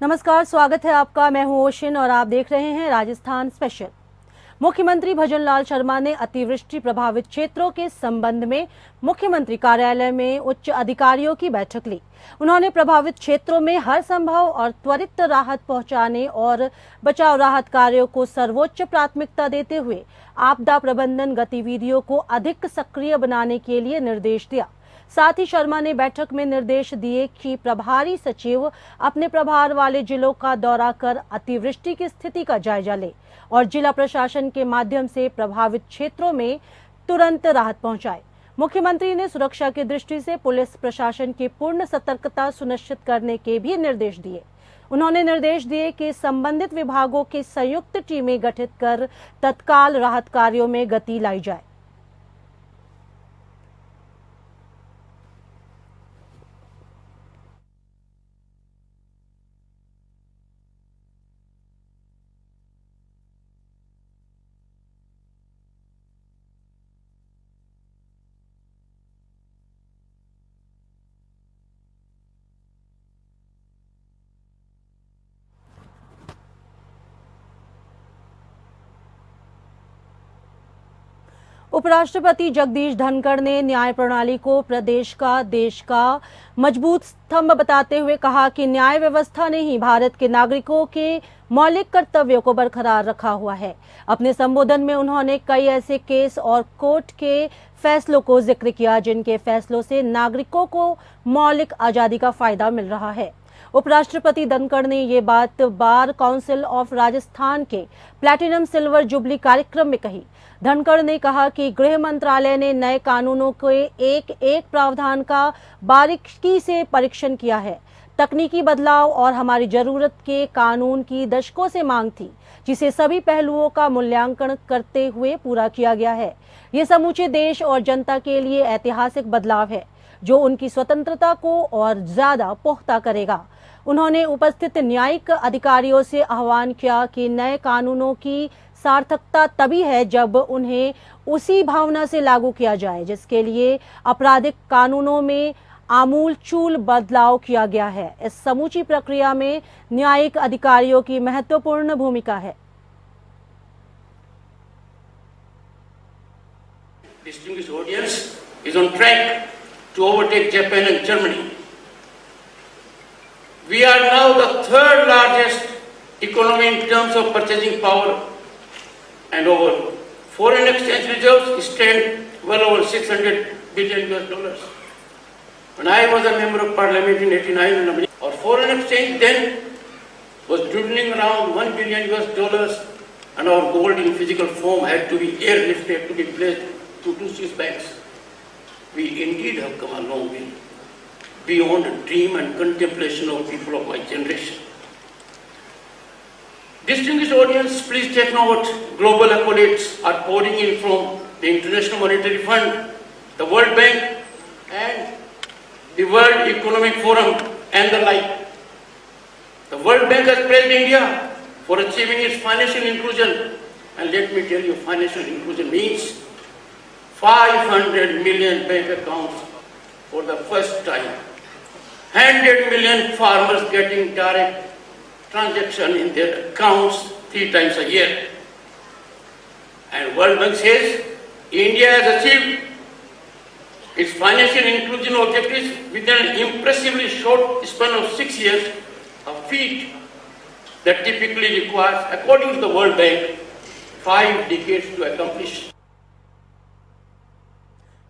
नमस्कार, स्वागत है आपका। मैं हूं ओशिन और आप देख रहे हैं राजस्थान स्पेशल। मुख्यमंत्री भजनलाल शर्मा ने अतिवृष्टि प्रभावित क्षेत्रों के संबंध में मुख्यमंत्री कार्यालय में उच्च अधिकारियों की बैठक ली। उन्होंने प्रभावित क्षेत्रों में हर संभव और त्वरित राहत पहुंचाने और बचाव राहत कार्यों को सर्वोच्च प्राथमिकता देते हुए आपदा प्रबंधन गतिविधियों को अधिक सक्रिय बनाने के लिए निर्देश दिया। साथ ही शर्मा ने बैठक में निर्देश दिए कि प्रभारी सचिव अपने प्रभार वाले जिलों का दौरा कर अतिवृष्टि की स्थिति का जायजा ले और जिला प्रशासन के माध्यम से प्रभावित क्षेत्रों में तुरंत राहत पहुंचाए। मुख्यमंत्री ने सुरक्षा की दृष्टि से पुलिस प्रशासन की पूर्ण सतर्कता सुनिश्चित करने के भी निर्देश दिए। उन्होंने निर्देश दिए कि संबंधित विभागों की संयुक्त टीमें गठित कर तत्काल राहत कार्यों में गति लाई जाए। उपराष्ट्रपति जगदीश धनखड़ ने न्याय प्रणाली को प्रदेश का देश का मजबूत स्तंभ बताते हुए कहा कि न्याय व्यवस्था ने ही भारत के नागरिकों के मौलिक कर्तव्यों को बरकरार रखा हुआ है। अपने संबोधन में उन्होंने कई ऐसे केस और कोर्ट के फैसलों को जिक्र किया जिनके फैसलों से नागरिकों को मौलिक आजादी का फायदा मिल रहा है। उपराष्ट्रपति धनखड़ ने ये बात बार काउंसिल ऑफ राजस्थान के प्लैटिनम सिल्वर जुबली कार्यक्रम में कही। धनखड़ ने कहा कि गृह मंत्रालय ने नए कानूनों के एक एक प्रावधान का बारीकी से परीक्षण किया है। तकनीकी बदलाव और हमारी जरूरत के कानून की दशकों से मांग थी, जिसे सभी पहलुओं का मूल्यांकन करते हुए पूरा किया गया है। ये समूचे देश और जनता के लिए ऐतिहासिक बदलाव है, जो उनकी स्वतंत्रता को और ज्यादा पुख्ता करेगा। उन्होंने उपस्थित न्यायिक अधिकारियों से आह्वान किया कि नए कानूनों की सार्थकता तभी है जब उन्हें उसी भावना से लागू किया जाए जिसके लिए आपराधिक कानूनों में आमूलचूल बदलाव किया गया है। इस समूची प्रक्रिया में न्यायिक अधिकारियों की महत्वपूर्ण भूमिका है। Distinguished audience is on track to overtake Japan and Germany. We are now the third largest economy in terms of purchasing power, and our foreign exchange reserves stand well over $600 billion. When I was a member of parliament in 89, our foreign exchange then was dwindling around $1 billion, and our gold in physical form had to be airlifted to be placed to two Swiss banks. We indeed have come a long way, beyond the dream and contemplation of people of my generation. Distinguished audience, please take note. Global accolades are pouring in from the International Monetary Fund, the World Bank, and the World Economic Forum, and the like. The World Bank has praised India for achieving its financial inclusion, and let me tell you, financial inclusion means 500 million bank accounts for the first time, 100 million farmers getting direct transaction in their accounts 3 times a year. And World Bank says India has achieved its financial inclusion objectives within an impressively short span of 6 years, a feat that typically requires, according to the World Bank, 5 decades to accomplish.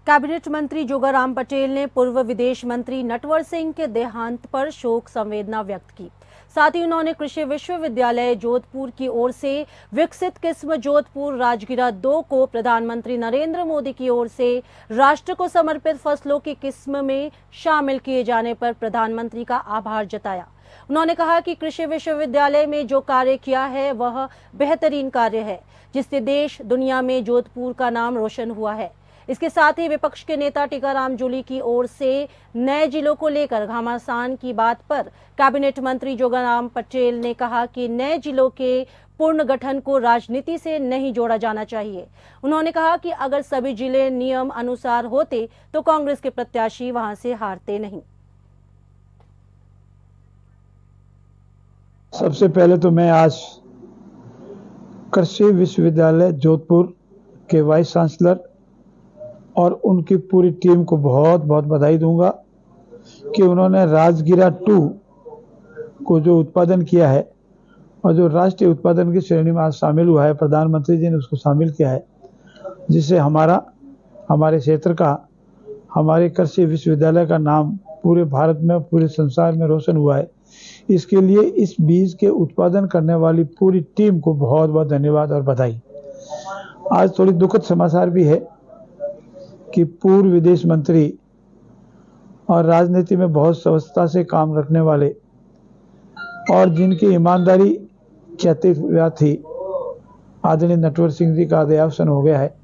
Cabinet मंत्री जोगाराम पटेल ने पूर्व विदेश मंत्री नटवर सिंह के देहांत पर शोक संवेदना व्यक्त की। साथ ही उन्होंने कृषि विश्वविद्यालय जोधपुर की ओर से विकसित किस्म जोधपुर राजगिरा 2 को प्रधानमंत्री नरेंद्र मोदी की ओर से राष्ट्र को समर्पित फसलों की किस्म में शामिल किए जाने पर प्रधानमंत्री का आभार जताया। उन्होंने कहा कि कृषि विश्वविद्यालय में जो कार्य किया है वह बेहतरीन कार्य है, जिससे देश दुनिया में जोधपुर का नाम रोशन हुआ है। इसके साथ ही विपक्ष के नेता टीकाराम जूली की ओर से नए जिलों को लेकर घमासान की बात पर कैबिनेट मंत्री जोगाराम पटेल ने कहा कि नए जिलों के पुनर्गठन को राजनीति से नहीं जोड़ा जाना चाहिए। उन्होंने कहा कि अगर सभी जिले नियम अनुसार होते तो कांग्रेस के प्रत्याशी वहां से हारते नहीं। सबसे पहले तो मैं आज कृषि विश्वविद्यालय जोधपुर के वाइस चांसलर और उनकी पूरी टीम को बहुत बहुत बधाई दूंगा कि उन्होंने राजगिरा 2 को जो उत्पादन किया है और जो राष्ट्रीय उत्पादन की श्रेणी में आज शामिल हुआ है, प्रधानमंत्री जी ने उसको शामिल किया है, जिससे हमारे क्षेत्र का, हमारे कृषि विश्वविद्यालय का नाम पूरे भारत में, पूरे संसार में रोशन हुआ है। इसके लिए इस बीज के उत्पादन करने वाली पूरी टीम को बहुत बहुत धन्यवाद और बधाई। आज थोड़ी दुखद समाचार भी है कि पूर्व विदेश मंत्री और राजनीति में बहुत स्वस्थता से काम रखने वाले और जिनकी ईमानदारी कहते हुए थी, आदरणीय नटवर सिंह जी का देहावसान हो गया है।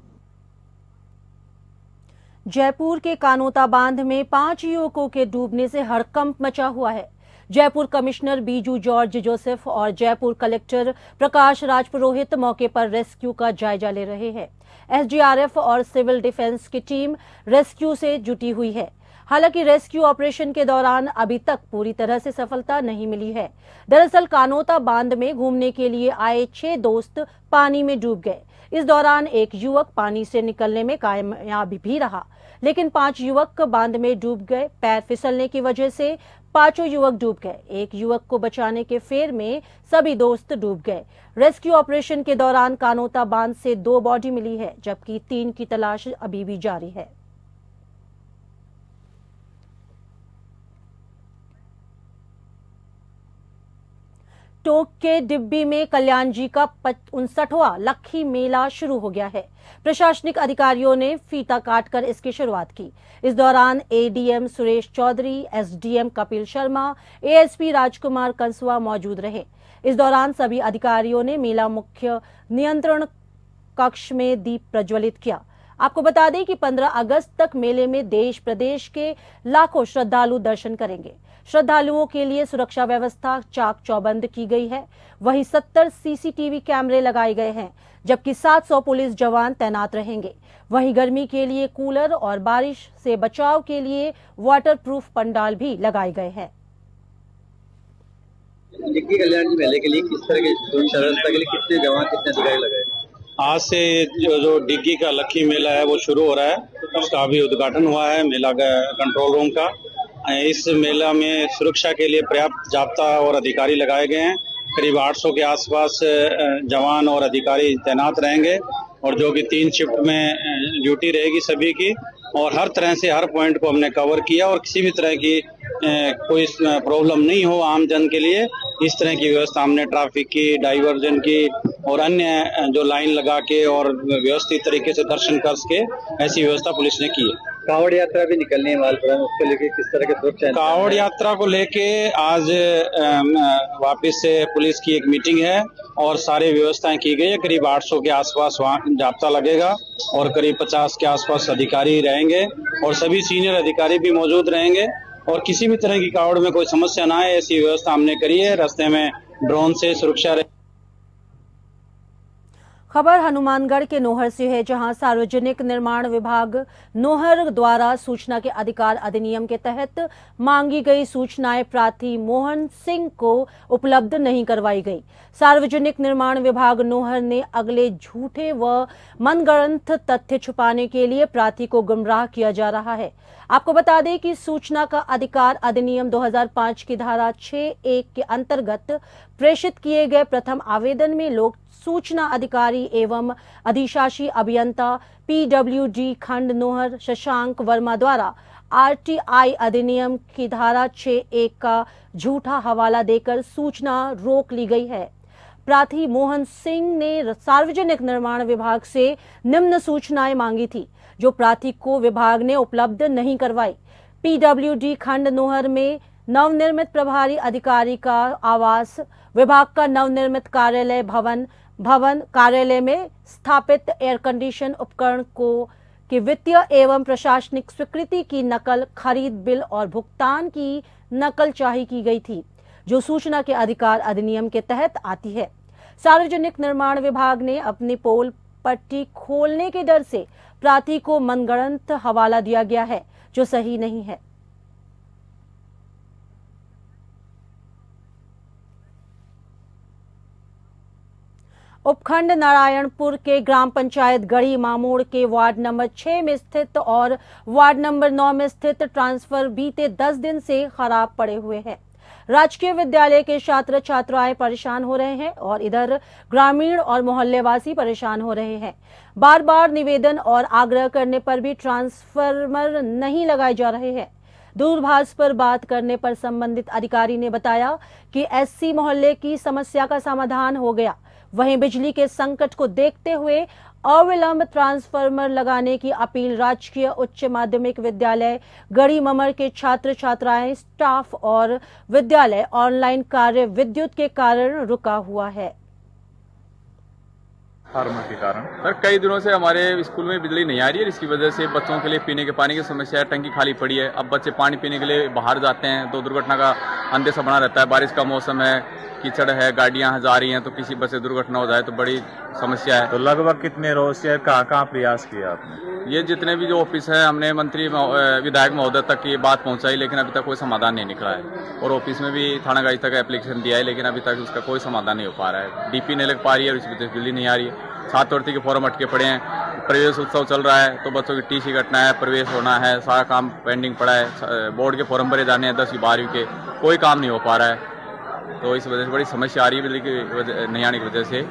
जयपुर के कानोता बांध में 5 युवकों के डूबने से हड़कंप मचा हुआ है। Jaipur commissioner Biju George Joseph और जयपुर कलेक्टर प्रकाश राज पुरोहित मौके पर रेस्क्यू का जायजा ले रहे हैं। एसडीआरएफ और सिविल डिफेंस की टीम रेस्क्यू से जुटी हुई है। हालांकि रेस्क्यू ऑपरेशन के दौरान अभी तक पूरी तरह से सफलता नहीं मिली है। दरअसल कानोता बांध में घूमने के लिए आए 6 दोस्त पानी में डूब गए। इस दौरान एक युवक पानी से निकलने में कामयाब भी रहा, लेकिन 5 युवक बांध में डूब गए। पैर फिसलने की वजह से 5 युवक डूब गए। एक युवक को बचाने के फेर में सभी दोस्त डूब गए। रेस्क्यू ऑपरेशन के दौरान कानोता बांध से 2 बॉडी मिली है, जबकि 3 की तलाश अभी भी जारी है। टोंक के डिब्बी में कल्याण जी का 59वां लक्खी मेला शुरू हो गया है। प्रशासनिक अधिकारियों ने फीता काटकर इसकी शुरुआत की। इस दौरान ADM Suresh Chaudhary, SDM Kapil Sharma, ASP Rajkumar Kanswa मौजूद रहे। इस दौरान सभी अधिकारियों ने मेला मुख्य नियंत्रण कक्ष में दीप प्रज्वलित किया। आपको बता दें कि 15 अगस्त तक मेले में देश प्रदेश के लाखों श्रद्धालु दर्शन करेंगे। श्रद्धालुओं के लिए सुरक्षा व्यवस्था चाक चौबंद की गई है। वहीं 70 सीसीटीवी कैमरे लगाए गए हैं, जबकि 700 पुलिस जवान तैनात रहेंगे। वहीं गर्मी के लिए कूलर और बारिश से बचाव के लिए वाटरप्रूफ पंडाल भी लगाए गए हैं। डिग्गी कल्याण जी मेले के लिए किस तरह की सुरक्षा व्यवस्था के लिए कितने जवान, कितने अधिकारी लगाए? आज से जो डिग्गी का लक्खी मेला है वो शुरू हो रहा है। उसका अभी उद्घाटन हुआ है मेला का कंट्रोल रूम का। इस मेला में सुरक्षा के लिए पर्याप्त जाब्ता और अधिकारी लगाए गए हैं। करीब 800 के आसपास जवान और अधिकारी तैनात रहेंगे और जो कि 3 शिफ्ट में ड्यूटी रहेगी सभी की। और हर तरह से हर पॉइंट को हमने कवर किया और किसी भी तरह की कोई प्रॉब्लम नहीं हो आम जन के लिए, इस तरह की व्यवस्था हमने ट्रैफिक की, डाइवर्जन की और अन्य जो लाइन लगा के और व्यवस्थित तरीके से दर्शन कर सके, ऐसी व्यवस्था पुलिस ने की है। कावड़ यात्रा भी निकलनी है मालपुरा में, उसको लेके किस तरह के सुरक्षा? कावड़ यात्रा को लेके आज वापस से पुलिस की एक मीटिंग है और सारी व्यवस्थाएं की गई है। करीब 800 के आसपास वहाँ जाब्ता लगेगा और करीब 50 के आसपास अधिकारी रहेंगे और सभी सीनियर अधिकारी भी मौजूद रहेंगे और किसी भी तरह की कावड़ में कोई समस्या ना आए, ऐसी व्यवस्था हमने करी है। रास्ते में ड्रोन से सुरक्षा रहे। खबर हनुमानगढ़ के नोहर से है, जहां सार्वजनिक निर्माण विभाग नोहर द्वारा सूचना के अधिकार अधिनियम के तहत मांगी गई सूचनाएं प्रार्थी मोहन सिंह को उपलब्ध नहीं करवाई गई। सार्वजनिक निर्माण विभाग नोहर ने अगले झूठे व मनगढ़ंत तथ्य छुपाने के लिए प्रार्थी को गुमराह किया जा रहा है। आपको बता दें कि सूचना का अधिकार अधिनियम 2005 की धारा 6(1) के अंतर्गत प्रेषित किए गए प्रथम आवेदन में लोक सूचना अधिकारी एवं अधिशासी अभियंता पीडब्ल्यूडी खंड नोहर शशांक वर्मा द्वारा आरटीआई अधिनियम की धारा 6(1) का झूठा हवाला देकर सूचना रोक ली गई है। प्रार्थी मोहन सिंह ने सार्वजनिक निर्माण विभाग से निम्न सूचनाएं मांगी थी, जो प्रार्थी को विभाग ने उपलब्ध नहीं करवाई। पीडब्ल्यूडी खंड नोहर में नवनिर्मित प्रभारी अधिकारी का आवास, विभाग का नवनिर्मित कार्यालय भवन कार्यालय में स्थापित एयर कंडीशन उपकरण को कि वित्तीय एवं प्रशासनिक स्वीकृति की नकल, खरीद बिल और भुगतान की नकल चाही की गई थी, जो सूचना के अधिकार अधिनियम के तहत आती है। सार्वजनिक निर्माण विभाग ने अपनी पोल पट्टी खोलने के डर से प्रार्थी को मनगढ़ंत हवाला दिया गया है, जो सही नहीं है। उपखंड नारायणपुर के ग्राम पंचायत गढ़ी मामोड़ के वार्ड नंबर 6 में स्थित और वार्ड नंबर 9 में स्थित ट्रांसफर बीते 10 दिन से खराब पड़े हुए हैं। राजकीय विद्यालय के छात्र छात्राएं परेशान हो रहे हैं और इधर ग्रामीण और मोहल्लेवासी परेशान हो रहे हैं। बार बार निवेदन और आग्रह करने पर भी ट्रांसफार्मर नहीं लगाए जा रहे हैं। दूरभाष पर बात करने पर संबंधित अधिकारी ने बताया कि एससी मोहल्ले की समस्या का समाधान हो गया। वहीं बिजली के संकट को देखते हुए अविलंब ट्रांसफार्मर लगाने की अपील राजकीय उच्च माध्यमिक विद्यालय गढ़ी ममर के छात्र छात्राएं, स्टाफ और विद्यालय ऑनलाइन कार्य विद्युत के कारण रुका हुआ है। फार्मर के कारण सर कई दिनों से हमारे स्कूल में बिजली नहीं आ रही है। इसकी वजह से बच्चों के लिए पीने के पानी की समस्या है। टंकी खाली पड़ी है। अब बच्चे पानी पीने के लिए बाहर जाते हैं तो दुर्घटना का अंदेशा बना रहता है। बारिश का मौसम है, कीचड़ है, गाड़ियां जा रही हैं तो किसी बस से दुर्घटना हो जाए तो बड़ी समस्या है। तो लगभग कितने रोज से कहाँ प्रयास किया आपने? ये जितने भी जो ऑफिस है हमने मंत्री विधायक महोदय तक ये बात पहुंचाई, लेकिन अभी तक कोई समाधान नहीं निकला है। और ऑफिस में भी थानागाजी तक एप्लीकेशन दिया है, लेकिन अभी तक उसका कोई समाधान नहीं हो पा रहा है। डीपी नहीं लग पा रही है और इस वजह से बिजली नहीं आ रही है। छात्रवृत्ति के फॉर्म अटके पड़े हैं। प्रवेश उत्सव चल रहा है तो बच्चों की टीसी कटना है, प्रवेश होना है, सारा काम पेंडिंग पड़ा है। बोर्ड के फॉर्म भरे जाने हैं 10वीं 12वीं के, कोई काम नहीं हो पा रहा है। तो इस वजह से बड़ी समस्या आ रही है बिजली की नहीं आने की वजह से।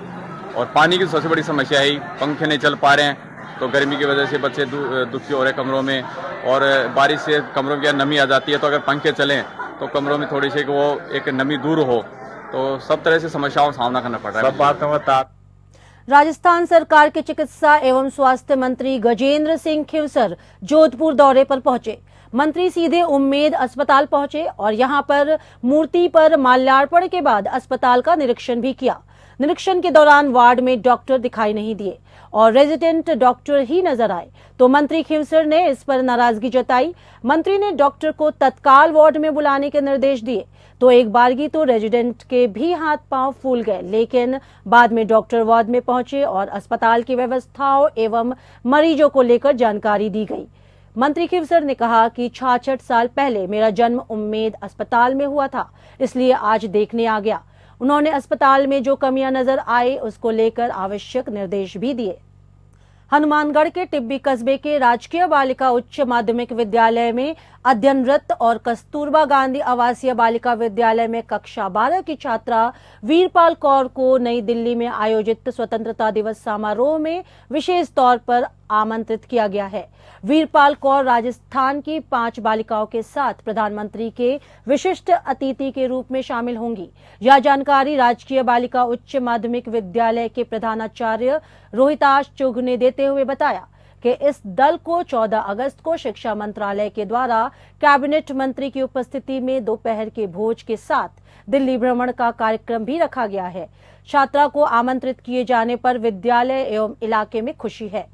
और पानी की सबसे बड़ी समस्या है, पंखे नहीं चल पा रहे हैं तो गर्मी की वजह से बच्चे दुखी हो रहे हैं कमरों में। और बारिश से कमरों में नमी आ जाती है तो अगर पंखे चलें तो कमरों में थोड़ी सी वो एक नमी दूर हो, तो सब तरह से समस्याओं का सामना करना पड़ रहा है। सब बातों का राजस्थान सरकार के चिकित्सा एवं स्वास्थ्य मंत्री गजेंद्र सिंह खिवसर जोधपुर दौरे पर पहुंचे। मंत्री सीधे उम्मेद अस्पताल पहुंचे और यहां पर मूर्ति पर माल्यार्पण के बाद अस्पताल का निरीक्षण भी किया। निरीक्षण के दौरान वार्ड में डॉक्टर दिखाई नहीं दिए और रेजिडेंट डॉक्टर ही नजर आए तो मंत्री खिवसर ने इस पर नाराजगी जताई। मंत्री ने डॉक्टर को तत्काल वार्ड में बुलाने के निर्देश दिए तो एक बारगी तो रेजिडेंट के भी हाथ पांव फूल गए, लेकिन बाद में डॉक्टर वार्ड में पहुंचे और अस्पताल की व्यवस्थाओं एवं मरीजों को लेकर जानकारी दी गई। मंत्री खिवसर ने कहा कि 66 साल पहले मेरा जन्म उम्मेद अस्पताल में हुआ था, इसलिए आज देखने आ गया। उन्होंने अस्पताल में जो कमियां नजर आई उसको लेकर आवश्यक निर्देश भी दिए। हनुमानगढ़ के टिब्बी कस्बे के राजकीय बालिका उच्च माध्यमिक विद्यालय में अध्ययनरत और कस्तूरबा गांधी आवासीय बालिका विद्यालय में कक्षा 12 की छात्रा वीरपाल कौर को नई दिल्ली में आयोजित स्वतंत्रता दिवस समारोह में विशेष तौर पर आमंत्रित किया गया है। वीरपाल कौर राजस्थान की 5 बालिकाओं के साथ प्रधानमंत्री के विशिष्ट अतिथि के रूप में शामिल होंगी। यह जानकारी राजकीय बालिका उच्च माध्यमिक विद्यालय के प्रधानाचार्य रोहिताश चुघ ने देते हुए बताया कि इस दल को 14 अगस्त को शिक्षा मंत्रालय के द्वारा कैबिनेट मंत्री की उपस्थिति में दोपहर के भोज के साथ दिल्ली भ्रमण का कार्यक्रम भी रखा गया है। छात्रा को आमंत्रित किए जाने पर विद्यालय एवं इलाके में खुशी है।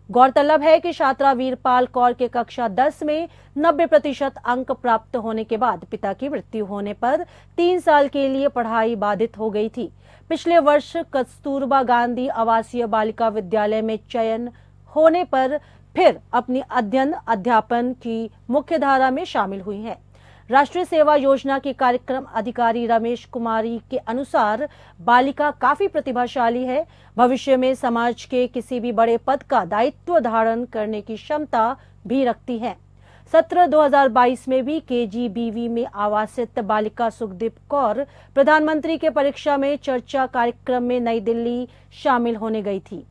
गौरतलब है कि छात्रा वीरपाल कौर के कक्षा 10 में 90% अंक प्राप्त होने के बाद पिता की मृत्यु होने पर 3 साल के लिए पढ़ाई बाधित हो गई थी। पिछले वर्ष कस्तूरबा गांधी आवासीय बालिका विद्यालय में चयन होने पर फिर अपनी अध्ययन अध्यापन की मुख्यधारा में शामिल हुई हैं। राष्ट्रीय सेवा योजना के कार्यक्रम अधिकारी रमेश कुमारी के अनुसार बालिका काफी प्रतिभाशाली है, भविष्य में समाज के किसी भी बड़े पद का दायित्व धारण करने की क्षमता भी रखती है। सत्र 2022 में भी केजीबीवी में आवासित बालिका सुखदीप कौर प्रधानमंत्री के परीक्षा में चर्चा कार्यक्रम में नई दिल्ली शामिल होने गई थी।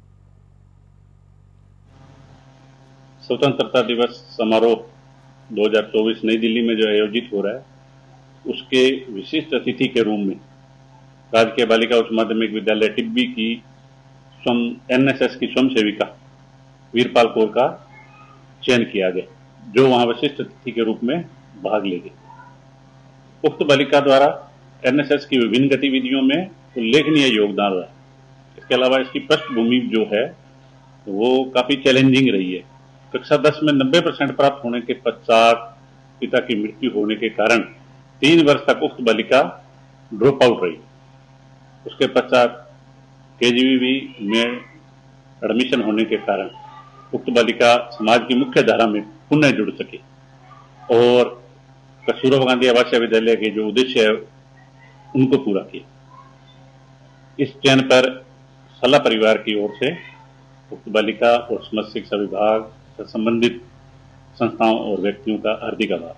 स्वतंत्रता दिवस समारोह 2024 नई दिल्ली में जो आयोजित हो रहा है, उसके विशिष्ट अतिथि के रूप में राजकीय बालिका उच्च माध्यमिक विद्यालय टिब्बी की एनएसएस की स्वयं सेविका वीरपाल कौर का चयन किया गया, जो वहां विशिष्ट अतिथि के रूप में भाग लेगी। उक्त बालिका द्वारा एनएसएस की विभिन्न गतिविधियों में उल्लेखनीय योगदान रहा। इसके अलावा इसकी पृष्ठभूमि जो है वो काफी चैलेंजिंग रही है। कक्षा 10 में 90% प्राप्त होने के पश्चात पिता की मृत्यु होने के कारण 3 वर्ष तक उक्त बालिका ड्रॉप आउट रही। उसके पश्चात केजीबीवी में एडमिशन होने के कारण उक्त बालिका समाज की मुख्य धारा में पुनः जुड़ सके और कस्तूरबा गांधी आवासीय विद्यालय के जो उद्देश्य है उनको पूरा किया। इस चयन पर सला परिवार की ओर से उक्त बालिका और समस्त शिक्षा विभाग से संबंधित संस्थाओं और व्यक्तियों का हार्दिक आभार।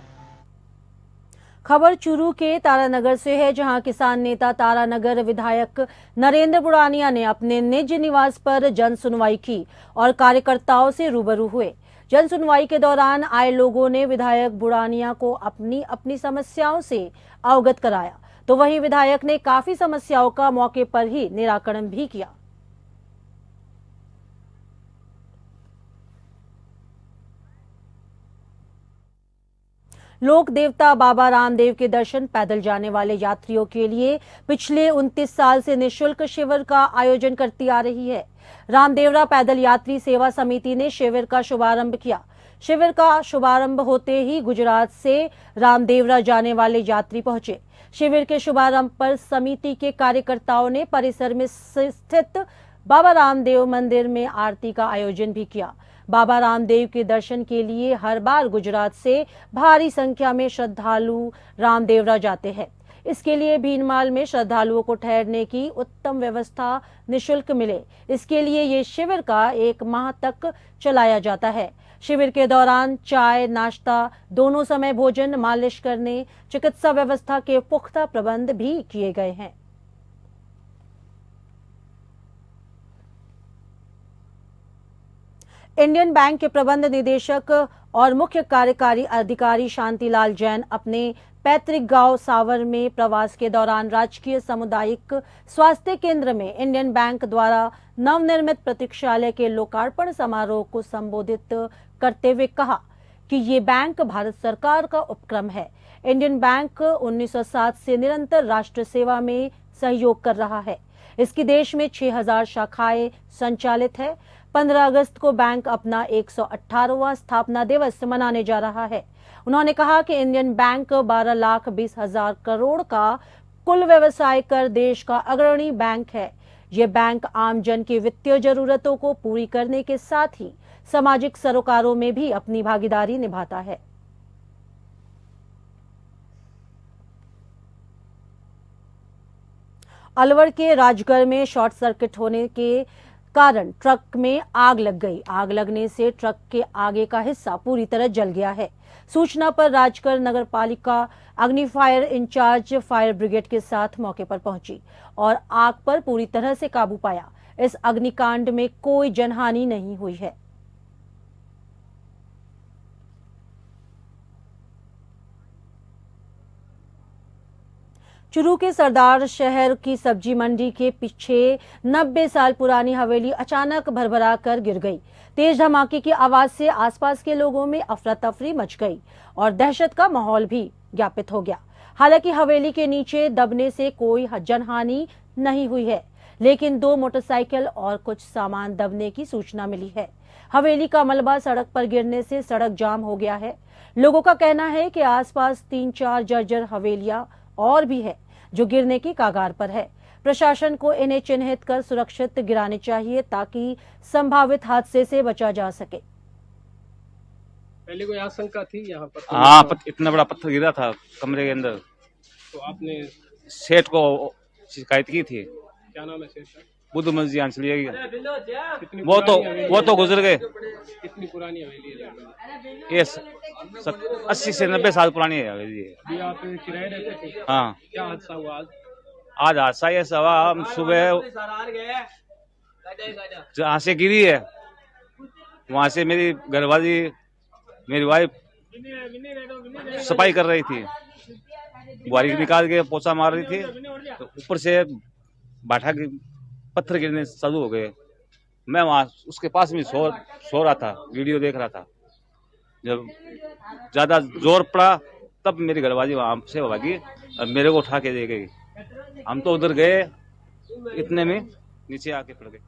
खबर चूरू के तारानगर से है, जहां किसान नेता तारानगर विधायक नरेंद्र बुरानिया ने अपने निज निवास पर जन सुनवाई की और कार्यकर्ताओं से रूबरू हुए। जन सुनवाई के दौरान आए लोगों ने विधायक बुरानिया को अपनी अपनी समस्याओं से अवगत कराया, तो वहीं विधायक ने काफी समस्याओं का मौके पर ही निराकरण भी किया। लोक देवता बाबा रामदेव के दर्शन पैदल जाने वाले यात्रियों के लिए पिछले 29 साल से निःशुल्क शिविर का आयोजन करती आ रही है। रामदेवरा पैदल यात्री सेवा समिति ने शिविर का शुभारंभ किया। शिविर का शुभारंभ होते ही गुजरात से रामदेवरा जाने वाले यात्री पहुंचे। शिविर के शुभारंभ पर समिति के कार्यकर्ताओं ने परिसर में स्थित बाबा रामदेव मंदिर में आरती का आयोजन भी किया। बाबा रामदेव के दर्शन के लिए हर बार गुजरात से भारी संख्या में श्रद्धालु रामदेवरा जाते हैं। इसके लिए भीनमाल में श्रद्धालुओं को ठहरने की उत्तम व्यवस्था निःशुल्क मिले, इसके लिए ये शिविर का 1 माह तक चलाया जाता है। शिविर के दौरान चाय, नाश्ता, दोनों समय भोजन, मालिश करने, चिकित्सा व्यवस्था के पुख्ता प्रबंध भी किए गए हैं। इंडियन बैंक के प्रबंध निदेशक और मुख्य कार्यकारी अधिकारी शांतिलाल जैन अपने पैतृक गांव सावर में प्रवास के दौरान राजकीय सामुदायिक स्वास्थ्य केंद्र में इंडियन बैंक द्वारा नवनिर्मित प्रतीक्षालय के लोकार्पण समारोह को संबोधित करते हुए कहा कि ये बैंक भारत सरकार का उपक्रम है। इंडियन बैंक 1907 से निरंतर राष्ट्र सेवा में सहयोग कर रहा है। इसकी देश में 6000 शाखाएं संचालित है। 15 अगस्त को बैंक अपना 118वां स्थापना दिवस मनाने जा रहा है। उन्होंने कहा कि इंडियन बैंक 12,20,000 करोड़ का कुल व्यवसाय कर देश का अग्रणी बैंक है। ये बैंक आम जन की वित्तीय जरूरतों को पूरी करने के साथ ही सामाजिक सरोकारों में भी अपनी भागीदारी निभाता है। अलवर के राजगढ़ में शॉर्ट सर्किट होने के कारण ट्रक में आग लग गई। आग लगने से ट्रक के आगे का हिस्सा पूरी तरह जल गया है। सूचना पर राजगढ़ नगर पालिका अग्नि फायर इंचार्ज फायर ब्रिगेड के साथ मौके पर पहुंची और आग पर पूरी तरह से काबू पाया। इस अग्निकांड में कोई जनहानि नहीं हुई है। चूरू के सरदार शहर की सब्जी मंडी के पीछे 90 साल पुरानी हवेली अचानक भरभरा कर गिर गई। तेज धमाके की आवाज से आसपास के लोगों में अफरा तफरी मच गई और दहशत का माहौल भी ज्ञापित हो गया। हालांकि हवेली के नीचे दबने से कोई जनहानि नहीं हुई है, लेकिन 2 मोटरसाइकिल और कुछ सामान दबने की सूचना मिली है। हवेली का मलबा सड़क पर गिरने से सड़क जाम हो गया है। लोगों का कहना है कि आसपास 3-4 जर्जर हवेलियां और भी है जो गिरने की कगार पर है। प्रशासन को इन्हें चिन्हित कर सुरक्षित गिराने चाहिए ताकि संभावित हादसे से बचा जा सके। पहले कोई आशंका थी यहाँ पर? हाँ, इतना बड़ा पत्थर गिरा था कमरे के अंदर। तो आपने सेठ को शिकायत की थी। क्या नाम है सेठ का? बुद्ध मस्जिद आंचलिया की। कितनी वो पुरानी हवेली तो है? गुजर गए। कितनी पुरानी हवेली है? ये 80 से 90 साल पुरानी है हवेली है। अभी आप किराए रहते थे? हाँ। क्या हादसा हुआ आज? आज हादसा ये सवा हम सुबह जहाँ से गिरी है वहां से मेरी घरवाली, मेरी वाइफ सफाई कर रही थी, बुआरी निकाल के पोछा मार रही थी, तो ऊपर से बाठा के पत्थर गिरने चालू हो गए। मैं वहां उसके पास में सो रहा था, वीडियो देख रहा था। जब ज्यादा जोर पड़ा तब मेरी घरवाली वहां से भागी और मेरे को उठा के दे गई। हम तो उधर गए, इतने में नीचे आके पड़ गए।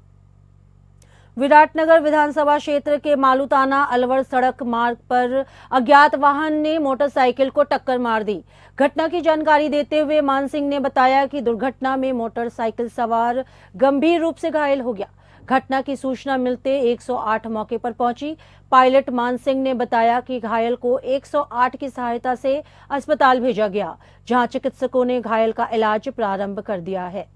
विराटनगर विधानसभा क्षेत्र के मालूताना अलवर सड़क मार्ग पर अज्ञात वाहन ने मोटरसाइकिल को टक्कर मार दी। घटना की जानकारी देते हुए मान सिंह ने बताया कि दुर्घटना में मोटरसाइकिल सवार गंभीर रूप से घायल हो गया। घटना की सूचना मिलते 108 मौके पर पहुंची। पायलट मान सिंह ने बताया कि घायल को 108 की सहायता से अस्पताल भेजा गया, जहां चिकित्सकों ने घायल का इलाज प्रारंभ कर दिया है।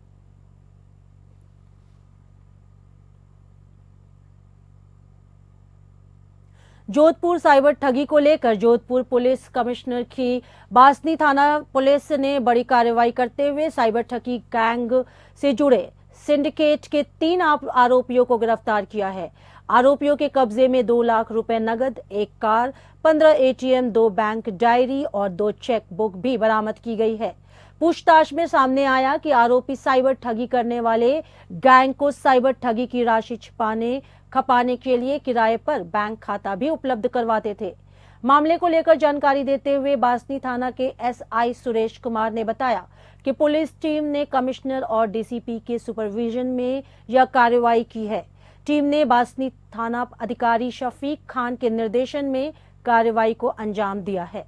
जोधपुर साइबर ठगी को लेकर जोधपुर पुलिस कमिश्नर की बासनी थाना पुलिस ने बड़ी कार्रवाई करते हुए साइबर ठगी गैंग से जुड़े सिंडिकेट के 3 आरोपियों को गिरफ्तार किया है। आरोपियों के कब्जे में 2 लाख रुपए नगद, 1 कार, 15 एटीएम, 2 बैंक डायरी और 2 चेक बुक भी बरामद की गई है। पूछताछ में सामने आया कि आरोपी साइबर ठगी करने वाले गैंग को साइबर ठगी की राशि खपाने के लिए किराए पर बैंक खाता भी उपलब्ध करवाते थे। मामले को लेकर जानकारी देते हुए बासनी थाना के एसआई सुरेश कुमार ने बताया कि पुलिस टीम ने कमिश्नर और डीसीपी के सुपरविजन में यह कार्रवाई की है। टीम ने बासनी थाना अधिकारी शफीक खान के निर्देशन में कार्रवाई को अंजाम दिया है।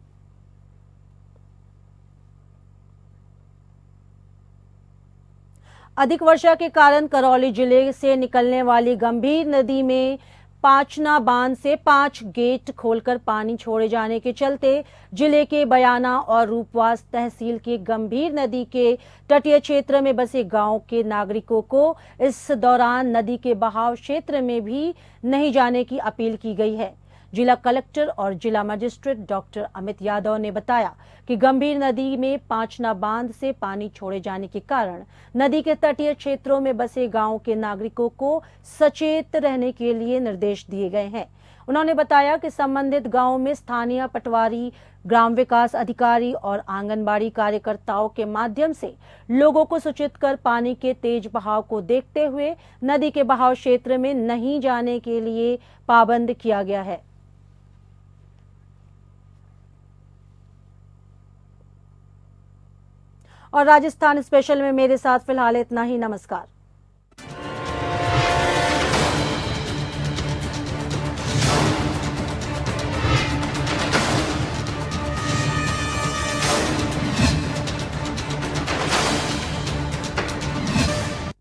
अधिक वर्षा के कारण करौली जिले से निकलने वाली गंभीर नदी में पांचना बांध से 5 गेट खोलकर पानी छोड़े जाने के चलते जिले के बयाना और रूपवास तहसील के गंभीर नदी के तटीय क्षेत्र में बसे गांव के नागरिकों को इस दौरान नदी के बहाव क्षेत्र में भी नहीं जाने की अपील की गई है। जिला कलेक्टर और जिला मजिस्ट्रेट डॉक्टर अमित यादव ने बताया कि गंभीर नदी में पांचना बांध से पानी छोड़े जाने के कारण नदी के तटीय क्षेत्रों में बसे गांव के नागरिकों को सचेत रहने के लिए निर्देश दिए गए हैं। उन्होंने बताया कि संबंधित गांव में स्थानीय पटवारी, ग्राम विकास अधिकारी और आंगनबाड़ी कार्यकर्ताओं के माध्यम से लोगों को सूचित कर पानी के तेज बहाव को देखते हुए नदी के बहाव क्षेत्र में नहीं जाने के लिए पाबंद किया गया है। और राजस्थान स्पेशल में मेरे साथ फिलहाल इतना ही। नमस्कार।